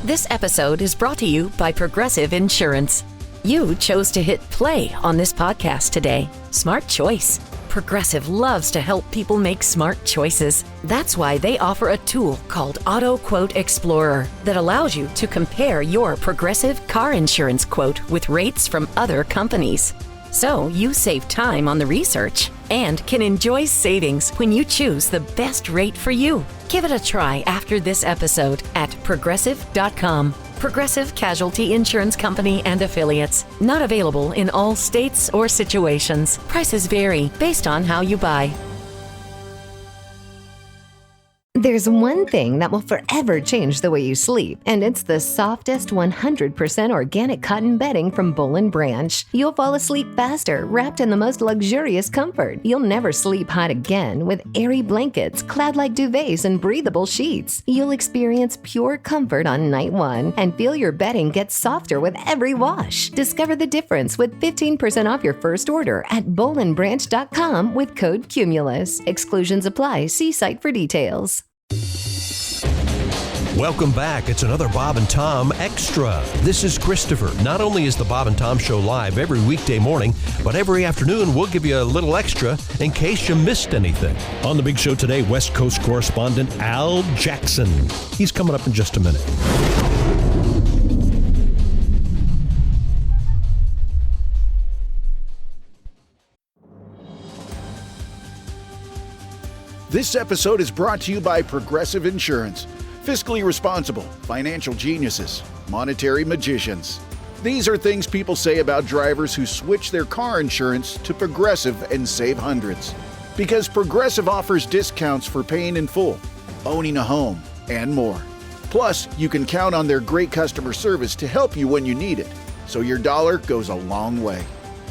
This episode is brought to you by Progressive Insurance. You chose to hit play on this podcast today. Smart choice. Progressive loves to help people make smart choices. That's why they offer a tool called Auto Quote Explorer that allows you to compare your Progressive car insurance quote with rates from other companies. So you save time on the research and can enjoy savings when you choose the best rate for you. Give it a try after this episode at Progressive.com. Progressive Casualty Insurance Company and Affiliates. Not available in all states or situations. Prices vary based on how you buy. There's one thing that will forever change the way you sleep, and it's the softest 100% organic cotton bedding from Boll & Branch. You'll fall asleep faster, wrapped in the most luxurious comfort. You'll never sleep hot again with airy blankets, cloud-like duvets, and breathable sheets. You'll experience pure comfort on night one and feel your bedding get softer with every wash. Discover the difference with 15% off your first order at bollandbranch.com with code CUMULUS. Exclusions apply. See site for details. Welcome back. It's another Bob and Tom Extra. This is Christopher. Not only is the Bob and Tom Show live every weekday morning, but every afternoon we'll give you a little extra in case you missed anything. On the big show today, West Coast correspondent Al Jackson. He's coming up in just a minute. This episode is brought to you by Progressive Insurance. Fiscally responsible, financial geniuses, monetary magicians. These are things people say about drivers who switch their car insurance to Progressive and save hundreds. Because Progressive offers discounts for paying in full, owning a home, and more. Plus, you can count on their great customer service to help you when you need it, so your dollar goes a long way.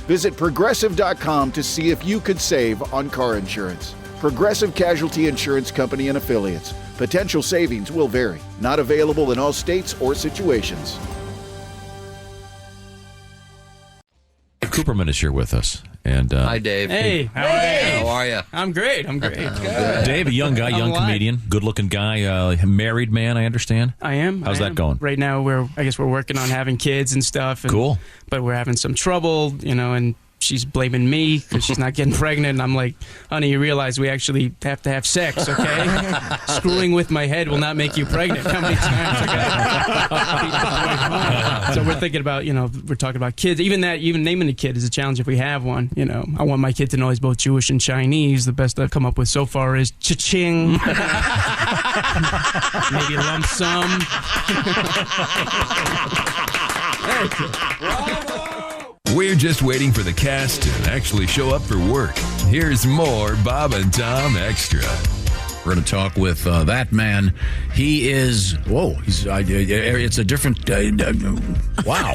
Visit Progressive.com to see if you could save on car insurance. Progressive Casualty Insurance Company and Affiliates. Potential savings will vary. Not available in all states or situations. Dave Cooperman is here with us. And hi, Dave. Hey, how are you? I'm great. Dave, a young guy, young comedian, good-looking guy, married man, I understand. I am. How's that going? Right now, we're working on having kids and stuff. And, cool. But we're having some trouble, and she's blaming me because she's not getting pregnant. And I'm like, honey, you realize we actually have to have sex, okay? Screwing with my head will not make you pregnant. How many times I got So we're thinking about, we're talking about kids. Even naming the kid is a challenge if we have one. I want my kid to know he's both Jewish and Chinese. The best I've come up with so far is cha-ching. Maybe a lump sum. We're just waiting for the cast to actually show up for work. Here's more Bob and Tom Extra. We're going to talk with that man. He is, it's a different, wow.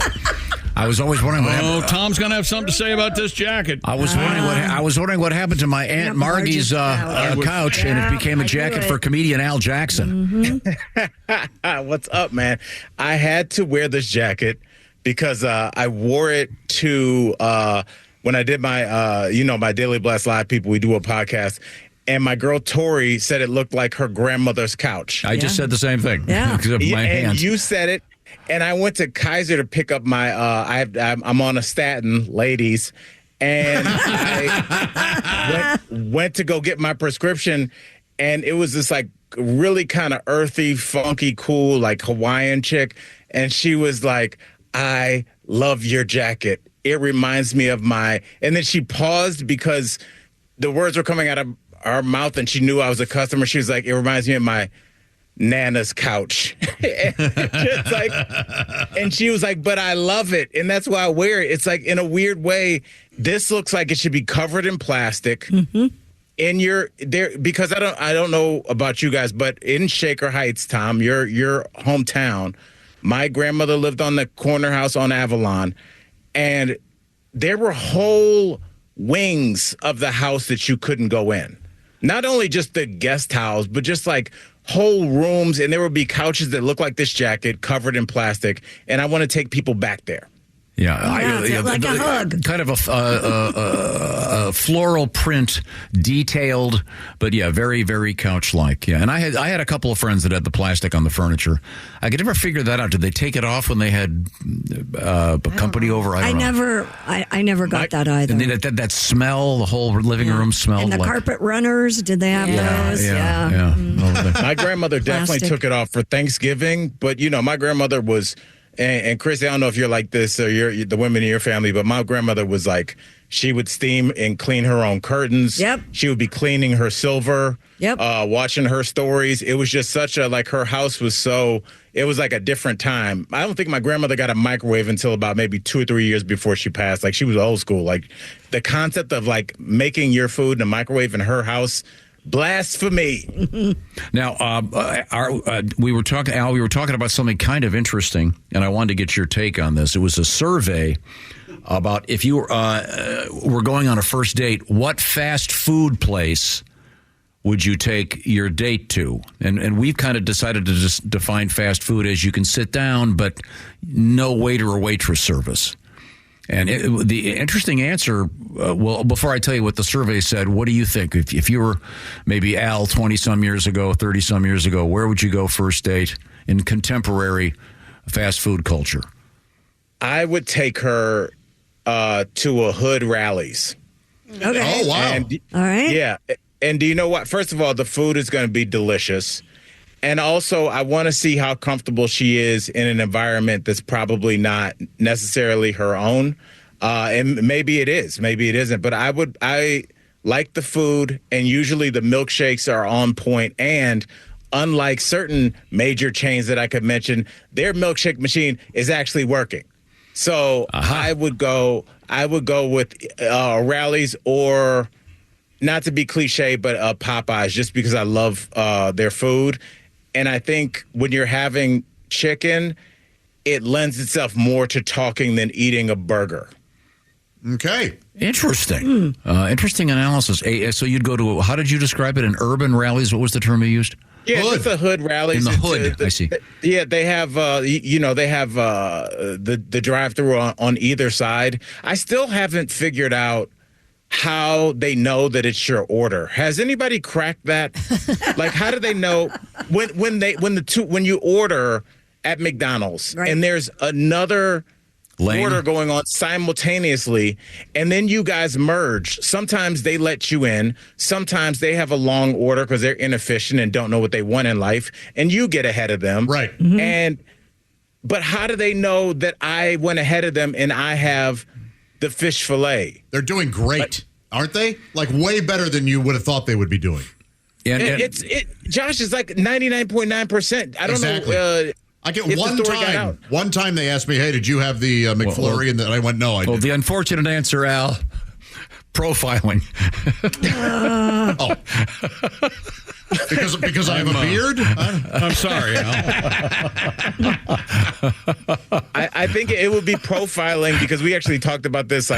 I was always wondering what happened. Tom's going to have something to say about this jacket. I was wondering what happened to my Aunt Margie's couch, and it became a jacket for comedian Al Jackson. Mm-hmm. What's up, man? I had to wear this jacket because I wore it to when I did my, my Daily Blast Live people, we do a podcast, and my girl Tori said it looked like her grandmother's couch. I just said the same thing. Yeah. Because of my hands. And you said it, and I went to Kaiser to pick up my, I'm on a statin, ladies, and I went to go get my prescription, and it was this like really kind of earthy, funky, cool, like Hawaiian chick, and she was like, I love your jacket. It reminds me of my... And then she paused because the words were coming out of our mouth and she knew I was a customer. She was like, it reminds me of my Nana's couch. And she was like, but I love it. And that's why I wear it. It's like, in a weird way, this looks like it should be covered in plastic. Mm-hmm. And you're there because I don't know about you guys, but in Shaker Heights, Tom, your hometown, my grandmother lived on the corner house on Avalon, and there were whole wings of the house that you couldn't go in. Not only just the guest house, but just like whole rooms, and there would be couches that look like this jacket covered in plastic, and I want to take people back there. like a hug. Kind of a floral print, detailed, but very, very couch-like. Yeah, and I had a couple of friends that had the plastic on the furniture. I could never figure that out. Did they take it off when they had company over? I never got that either. And that smell, the whole living room smelled. And the carpet runners, did they have those? Yeah. My grandmother definitely took it off for Thanksgiving, but my grandmother was. And Chris, I don't know if you're like this or you're the women in your family, but my grandmother was like, she would steam and clean her own curtains. Yep. She would be cleaning her silver. Yep. Watching her stories. It was just such her house was it was like a different time. I don't think my grandmother got a microwave until about maybe 2 or 3 years before she passed. Like, she was old school. Like, the concept of making your food in a microwave in her house, blasphemy. Now, we were talking, Al. We were talking about something kind of interesting, and I wanted to get your take on this. It was a survey about if you were going on a first date, what fast food place would you take your date to? And we've kind of decided to just define fast food as you can sit down, but no waiter or waitress service. And the interesting answer, well, before I tell you what the survey said, what do you think? If you were maybe Al 20-some years ago, 30-some years ago, where would you go first date in contemporary fast food culture? I would take her to a Hood Rallies. Okay. Oh, wow. All right. Yeah. And do you know what? First of all, the food is going to be delicious. And also, I want to see how comfortable she is in an environment that's probably not necessarily her own. And maybe it is, maybe it isn't. But I like the food, and usually the milkshakes are on point. And unlike certain major chains that I could mention, their milkshake machine is actually working. So I would go with Rallies, or, not to be cliche, but Popeyes, just because I love their food. And I think when you're having chicken, it lends itself more to talking than eating a burger. Okay. Interesting. Interesting analysis. So you'd go to, how did you describe it? An urban Rallies? What was the term you used? Yeah, it's a Hood Rallies. In the hood, I see. Yeah, they have, they have the drive-through on either side. I still haven't figured out how they know that it's your order. Has anybody cracked that? Like, how do they know when you order at McDonald's, right, and there's another order going on simultaneously, and then you guys merge? Sometimes they let you in. Sometimes they have a long order because they're inefficient and don't know what they want in life, and you get ahead of them. Right. Mm-hmm. But how do they know that I went ahead of them and I have the fish fillet? They're doing great, aren't they? Like, way better than you would have thought they would be doing. Josh, is like 99.9%. I don't know. I get one time they asked me, hey, did you have the McFlurry? And I went, no, I didn't. The unfortunate answer, Al, profiling. Because I have a beard? I'm sorry, Al. I think it would be profiling, because we actually talked about this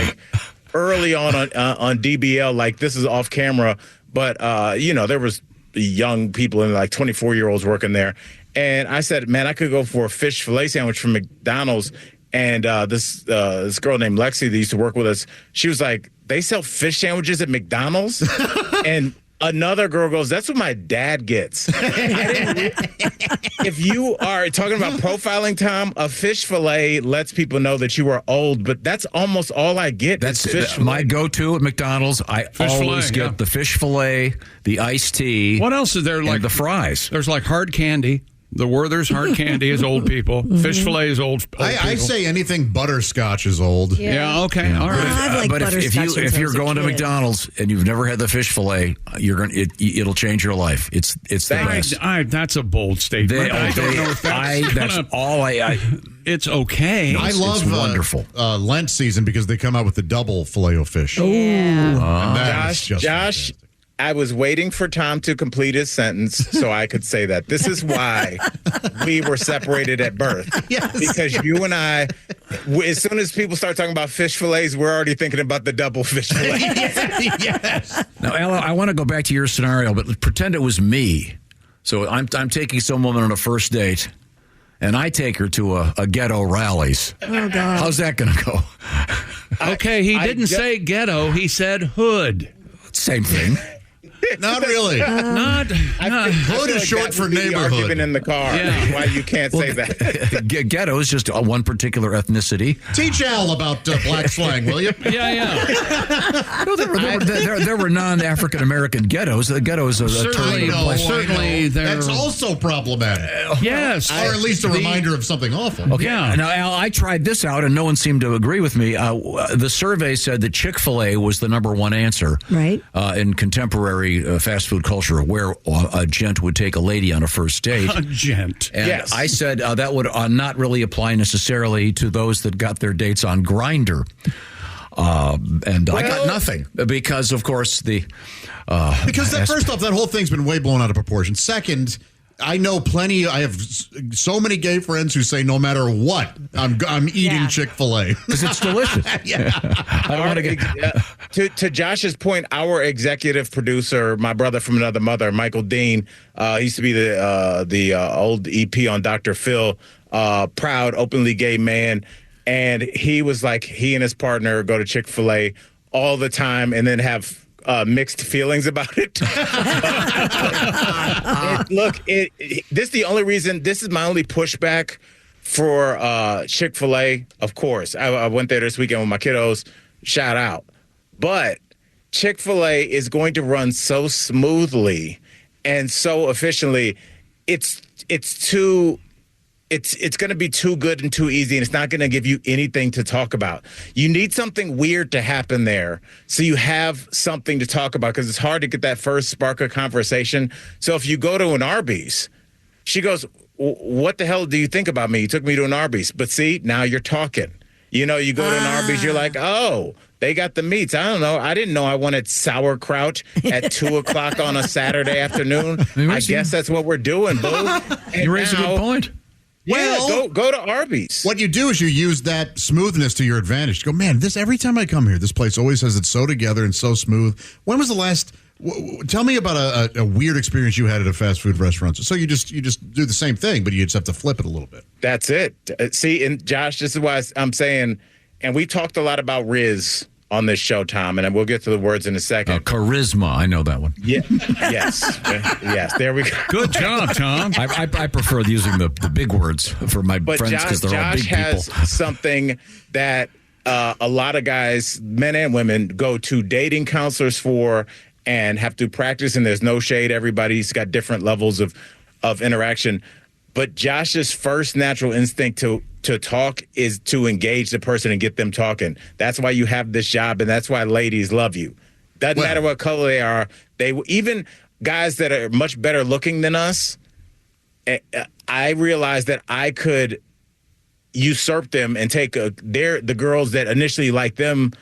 early on DBL, like, this is off camera, but there was young people and 24-year-olds working there, and I said, man, I could go for a fish fillet sandwich from McDonald's. And this girl named Lexi that used to work with us, she was like, they sell fish sandwiches at McDonald's? And another girl goes, that's what my dad gets. If you are talking about profiling, Tom, a fish fillet lets people know that you are old, but that's almost all I get. That's my go-to at McDonald's. I always get the fish fillet, the iced tea. What else is there? And the fries. There's hard candy. The Werther's hard candy is old people. Fish fillet is old people. I say anything butterscotch is old. Yeah, okay. Yeah. All right. But if you're going to McDonald's and you've never had the fish fillet, it'll change your life. It's the best. That's a bold statement. It's okay. I love wonderful Lent season because they come out with the double filet o fish. Oh, yeah. Josh. I was waiting for Tom to complete his sentence so I could say that. This is why we were separated at birth. Yes. Because you and I, as soon as people start talking about fish fillets, we're already thinking about the double fish fillet. Yes. Now, Ella, I want to go back to your scenario, but pretend it was me. So I'm taking some woman on a first date, and I take her to a ghetto rallies. Oh, God. How's that going to go? Okay, he didn't say ghetto. He said hood. Same thing. Not really. Hood is short for neighborhood. Argument in the car. Yeah. Why you can't say that? Ghetto is just one particular ethnicity. Teach Al about black slang, will you? Yeah. No, there were non-African American ghettos. The ghetto is a Certainly, term. certainly That's also problematic. Yes. Or at least a reminder of something awful. Okay. Yeah. Now, Al, I tried this out, and no one seemed to agree with me. The survey said that Chick-fil-A was the number one answer Right. In contemporary fast food culture, where a gent would take a lady on a first date. A gent. And Yes. I said that would not really apply necessarily to those that got their dates on Grindr. And I got nothing because, of course, first off, that whole thing's been way blown out of proportion. Second, I know plenty. I have so many gay friends who say no matter what, I'm eating Chick-fil-A because it's delicious. I don't want to get to Josh's point. Our executive producer, my brother from another mother, Michael Dean, used to be the old EP on Dr. Phil. Proud, openly gay man, and he was like he and his partner go to Chick-fil-A all the time, and then have mixed feelings about it. This is the only reason. This is my only pushback for Chick-fil-A. Of course, I went there this weekend with my kiddos. Shout out, but Chick-fil-A is going to run so smoothly and so efficiently. It's going to be too good and too easy, and it's not going to give you anything to talk about. You need something weird to happen there so you have something to talk about, because it's hard to get that first spark of conversation. So if you go to an Arby's, she goes, what the hell do you think about me? You took me to an Arby's. But see, now you're talking. You know, you go to an Arby's, you're like, oh, they got the meats. I don't know. I didn't know I wanted sauerkraut at 2 o'clock on a Saturday afternoon. I guess that's what we're doing, boo. You raise a good point. Well, go to Arby's. What you do is you use that smoothness to your advantage. Go, man, every time I come here, this place always has it so together and so smooth. When was the last? Tell me about a weird experience you had at a fast food restaurant. So you just do the same thing, but you just have to flip it a little bit. That's it. See, and Josh, this is why I'm saying, and we talked a lot about Riz on this show, Tom, and we'll get to the words in a second. Charisma, I know that one. Yeah, yes. There we go. Good job, Tom. I prefer using the big words for my friends because they're all big people. Josh has something that a lot of guys, men and women, go to dating counselors for and have to practice. And there's no shade. Everybody's got different levels of interaction. But Josh's first natural instinct to talk is to engage the person and get them talking. That's why you have this job, and that's why ladies love you. Doesn't matter what color they are. Even guys that are much better looking than us, I realized that I could usurp them and take the girls that initially liked them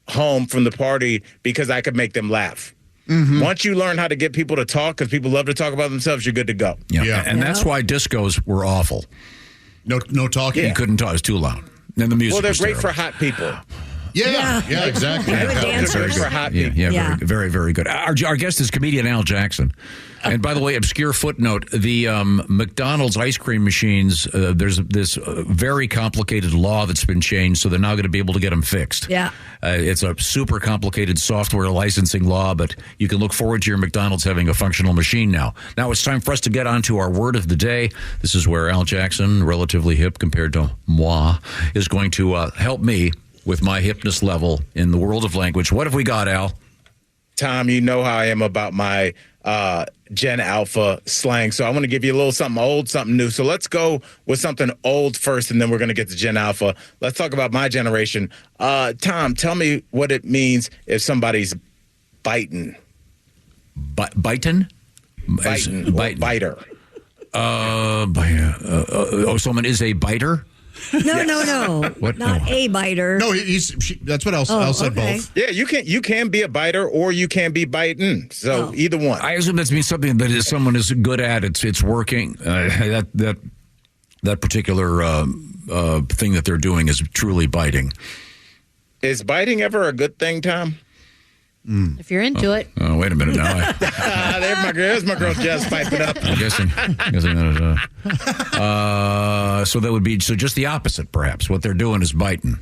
home from the party because I could make them laugh. Mm-hmm. Once you learn how to get people to talk, because people love to talk about themselves, you're good to go. Yeah. And that's why discos were awful. No talking. You couldn't talk. It was too loud. And the music. Well, they're was great terrible. for hot people. Yeah, exactly. Dancers. For hot people. Yeah, very, very good. Our guest is comedian Al Jackson. And by the way, obscure footnote, the McDonald's ice cream machines, there's this very complicated law that's been changed, so they're now going to be able to get them fixed. Yeah. It's a super complicated software licensing law, but you can look forward to your McDonald's having a functional machine now. Now it's time for us to get on to our word of the day. This is where Al Jackson, relatively hip compared to moi, is going to help me with my hipness level in the world of language. What have we got, Al? Tom, you know how I am about my Gen Alpha slang. So I want to give you a little something old, something new. So let's go with something old first, and then we're going to get to Gen Alpha. Let's talk about my generation. Tom, tell me what it means if somebody's biting. Biting? Biting. Biter. Someone is a biter? No. What? Not a biter. No, that's what Al said both. Yeah, you can be a biter or you can be biting. So either one. I assume that means something that someone is good at. It's working. That particular thing that they're doing is truly biting. Is biting ever a good thing, Tom? If you're into it. Oh, wait a minute now. There's my girl Jess piping up. I'm guessing that is So that would be just the opposite, perhaps. What they're doing is biting.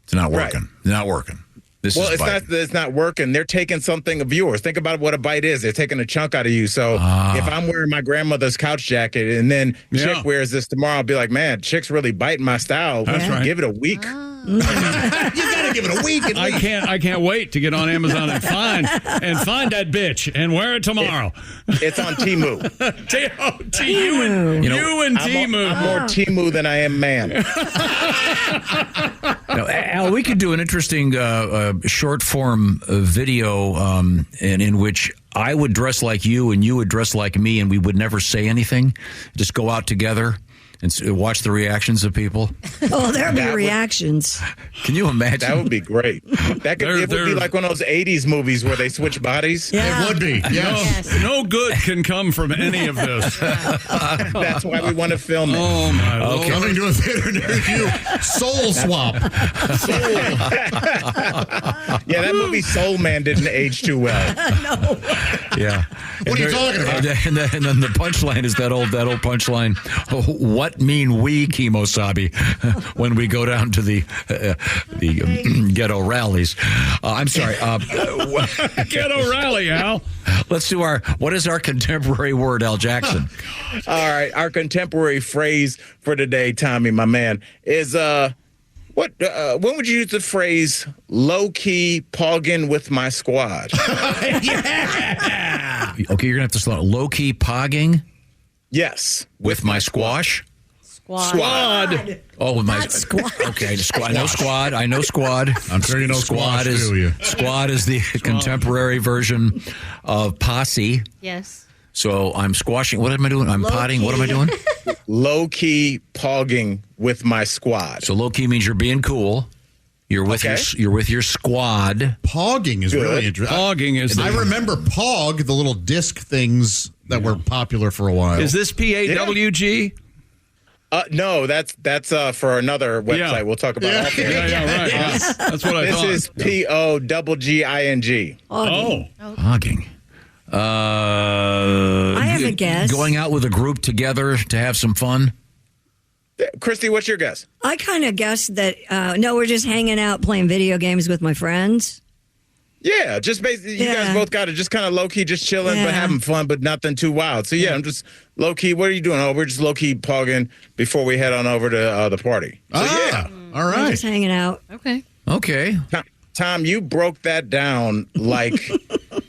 It's not working. Right. It's not working. It's not working. They're taking something of yours. Think about what a bite is. They're taking a chunk out of you. So if I'm wearing my grandmother's couch jacket and then Chick wears this tomorrow, I'll be like, man, Chick's really biting my style. That's right. Give it a week. You gotta give it a week. I can't wait to get on Amazon and find that bitch and wear it tomorrow. It's on Temu. You and Temu. I'm more Temu than I am man. Al, we could do an interesting short form video and in which I would dress like you and you would dress like me, and we would never say anything. Just go out together and watch the reactions of people. Oh, there'll be reactions. Can you imagine? That would be great. It would be like one of those 80s movies where they switch bodies. Yeah. It would be. Yes. No good can come from any of this. That's why we want to film it. Oh, my Lord. Coming to a theater near you. Soul Swap. Yeah, that movie Soul Man didn't age too well. No. Yeah. What are you talking about? And then the punchline is that old punchline. What mean we, Kimosabi, when we go down to the ghetto rallies? I'm sorry. Ghetto rally, Al. Let's do what is our contemporary word, Al Jackson? All right, our contemporary phrase for today, Tommy, my man, is when would you use the phrase low-key pogging with my squad? Yeah. Okay, you're going to have to slow down. Low-key pogging? Yes. With my squash? Squad. Oh, with my squad. Okay, squad. I know squad. I'm sure you know squash too. Squad is the contemporary version of posse. Yes. So I'm squashing. What am I doing? I'm potting. What am I doing? Low-key pogging with my squad. So low-key means you're being cool. You're with your squad. Pogging is really interesting. Pogging is. I remember Pog, the little disc things that were popular for a while. Is this PAWG? No, that's for another website. Yeah. We'll talk about that. Yeah, right. Yeah. That's what I thought. This is POGGING. Pogging. I have a guess. Going out with a group together to have some fun. Christy, what's your guess? I kind of guessed that, no, we're just hanging out playing video games with my friends. Yeah, just basically, you guys both got it. Just kind of low-key, just chilling, but having fun, but nothing too wild. So, I'm just low-key. What are you doing? Oh, we're just low-key pogging before we head on over to the party. So, all right. We're just hanging out. Okay. Tom, you broke that down like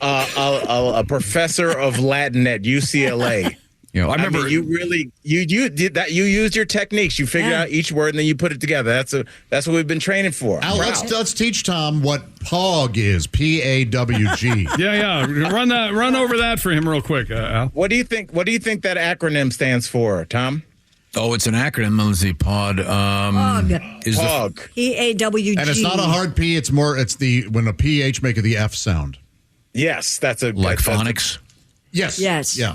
a professor of Latin at UCLA. You know, I remember you really you did that. You used your techniques. You figured out each word and then you put it together. That's what we've been training for. Al, let's teach Tom what POG is. PAWG. Yeah. Run over that for him real quick, Al. What do you think that acronym stands for, Tom? Oh, it's an acronym. Let's see, POD. POG. Is POG. PAWG. And it's not a hard P. It's when a PH make it the F sound. Yes, that's phonics. Yes. Yeah.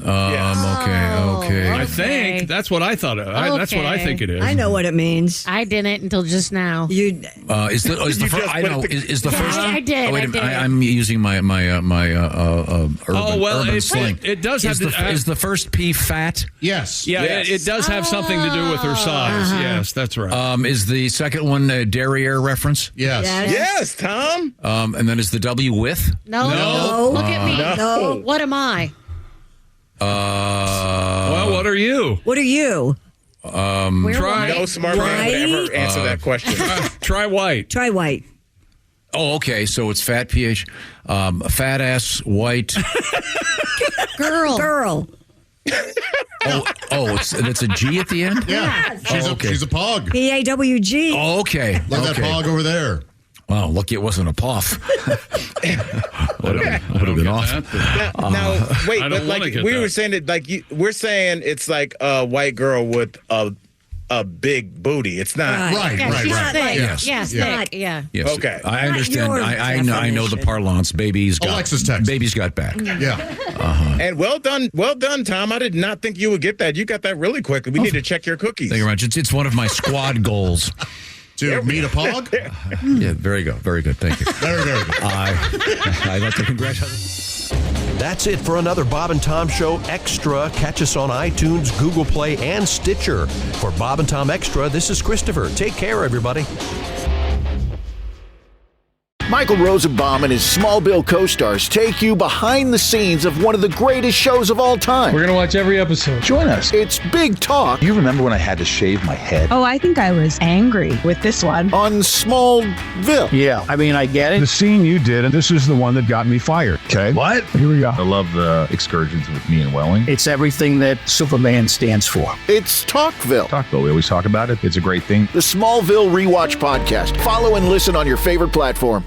Okay. I think that's what I thought of. That's what I think it is. I know what it means. I didn't until just now. You is the first? I know. Is the first? I did. Oh, wait I a minute. did. I'm using my urban slang. It does have is the first P fat? Yes. Yeah, yes. It does have something to do with her size. Yes, that's right. Is the second one a derriere reference? Yes. Yes, Tom. And then is the W with? No. Look at me. No. What am I? Well, what are you? What are you? Try No smart man would ever answer that question. Try white. Try white. Oh, okay. So it's fat PH, fat ass white. Girl. That's a G at the end. Yeah. She's a POG. PAWG. Oh, okay. Look at that POG over there. Wow, lucky it wasn't a POF. Would have been awesome. Now, wait, I but don't wanna like get we that. were saying it, like we're saying it's like a white girl with a big booty. It's not Right. She's right. thick. Yes. Yes, Yeah. thick. Yeah. Yes. Okay. I understand. your I know the definition. parlance. Baby's got Alexa's text. Baby's got back. Yeah. And well done, Tom. I did not think you would get that. You got that really quickly. We need to check your cookies. Thank you very much. It's one of my squad goals. To meet a POG? Yeah, very good. Very good. Thank you. Very good. I'd like to congratulate. That's it for another Bob and Tom Show Extra. Catch us on iTunes, Google Play, and Stitcher. For Bob and Tom Extra, this is Christopher. Take care, everybody. Michael Rosenbaum and his Smallville co-stars take you behind the scenes of one of the greatest shows of all time. We're going to watch every episode. Join us. It's Big Talk. You remember when I had to shave my head? Oh, I think I was angry with this one. On Smallville. Yeah, I mean, I get it. The scene you did, and this is the one that got me fired. Okay. What? Here we go. I love the excursions with me and Welling. It's everything that Superman stands for. It's Talkville. Talkville, we always talk about it. It's a great thing. The Smallville Rewatch Podcast. Follow and listen on your favorite platform.